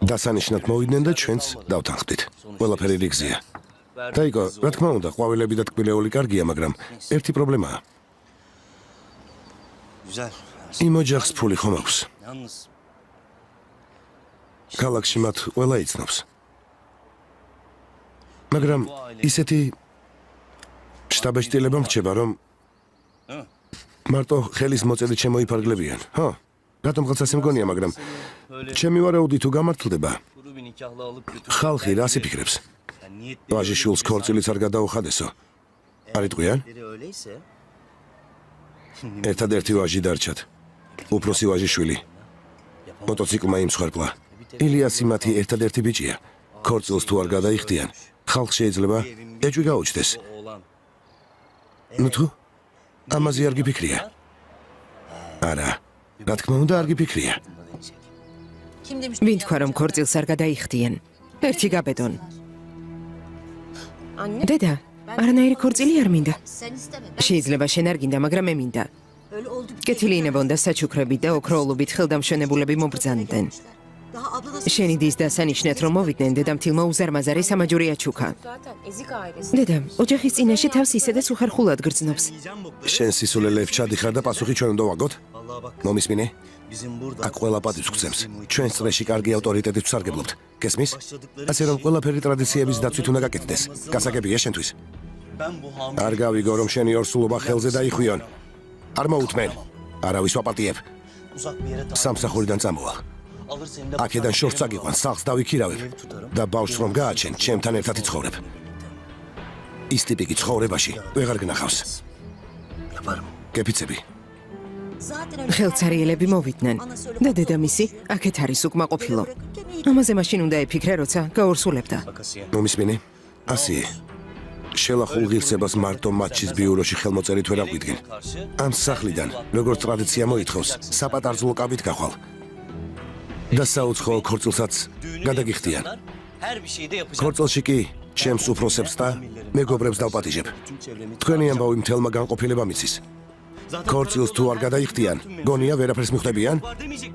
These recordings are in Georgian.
დასანიშნად მოვიდნენ და ჩვენც დავთანხმდით. ყველაფერი რიგზია. დაიკო, რა თქმა უნდა, ყვავილები და ტკბილეული კარგია, მაგრამ ერთი პრობლემაა. იმ ოჯახს ფული ხომ აქვს? ქალაქში მათ ყველა იცნობს. მაგრამ ისეთი შტაბეშტილება მრჩება, რომ მარტო ხელის მოწედით შემოიფარგლებიან, ხო? რატომღაც ასე მგონია, მაგრამ ჩემი ვარაუდი თუ გამართლდება, ხალხი რას იფიქრებს? ვაჟიშვილს ქორწილიც არ გადაუხადესო. არ იტყვიან? ერთადერთი ვაჟი დარჩათ. უფროსი ვაჟიშვილი. მოტოციკლმა იმსხვერპლა. ილიასი მათი ერთადერთი ბიჭია. ქორწილს თუ არ გადაიხდიან, ხალხ შეიძლება ეჭვი გაუჩნდეს. ნუ თუ ამაზე არ გიფიქრია? არა, რა თქმა უნდა არ გიფიქრია. ვინ თქვა რომ ქორწილს არ გადაიხდიან? ერთი გაბედონ. დედა, არანაირი ქორწილი არ მინდა. შეიძლება შენ არ გინდა, მაგრამ მე მინდა. კეთილი ინებონდა საჩუქრებით და ოქროულობით ხელდამშვენებულები მობრძანდნენ. შენი დის დასანიშნად რომ მოვიდნენ, დედამთილმა უზარმაზარი სამაჯური აჩუქა. დედა, ოჯახის წინაშე თავს ისედაც უხერხულად გრძნობს. შენ სისულელეებს ჩადიხარ და პასუხი ჩვენ უნდა ვაგოთ? მომისმინე? აქ ყველა პატივს გცემს. ჩვენ წრეში კარგი ავტორიტეტით ვსარგებლობთ. გესმის? ასე რომ ყველაფერი ტრადიციების დაცვით უნდა გაკეთდეს. გასაგებია შენთვის. არ გავიგო რომ შენი ორსულობა ხელზე დაიხვიონ. არ მოუთმენ. არავის ვაპატიებ. სამსახურიდან წამოვალ. აქედან შორს წაგიყვან, სახლს დავიქირავებ და ბავშვს რომ გააჩენ, ჩემთან ერთად იცხოვრებ. ის ტიპი კი ცხოვრებაში ვეღარ გნახავს. გეფიცები. ხელცარიელები მოვიდნენ და დედამისი აქეთ არის უკმაყოფილო. ამაზე მაშინ უნდა ეფიქრე, როცა გაორსულებდა. მომისმინე? ასიე. შელახულ ღირსებას მარტო მატჩის ბიუროში ხელმოწერით ვერ აღვიდგენ. ამ სახლიდან, როგორც ტრადიცია მოითხოვს, საპატარძლო კაბით გახვალ. და საუცხოო ქორწილსაც გადაგიხდიან. ქორწილში კი ჩემს უფროსებს და მეგობრებს დავპატიჟებ. თქვენი ამბავი მთელმა განყოფილებამ იცის. ქორწილს თუ არ გადაიხდიან, გონია ვერაფერს მიხვდებიან?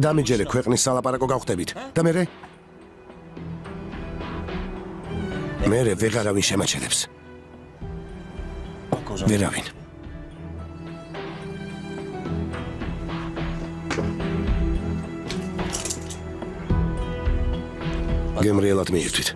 დამიჯერე ქვეყნის სალაპარაკო გავხდებით. და მერე? მერე ვეღარავინ შემაჩერებს. ვერავინ. გემრიელად მიირთვით.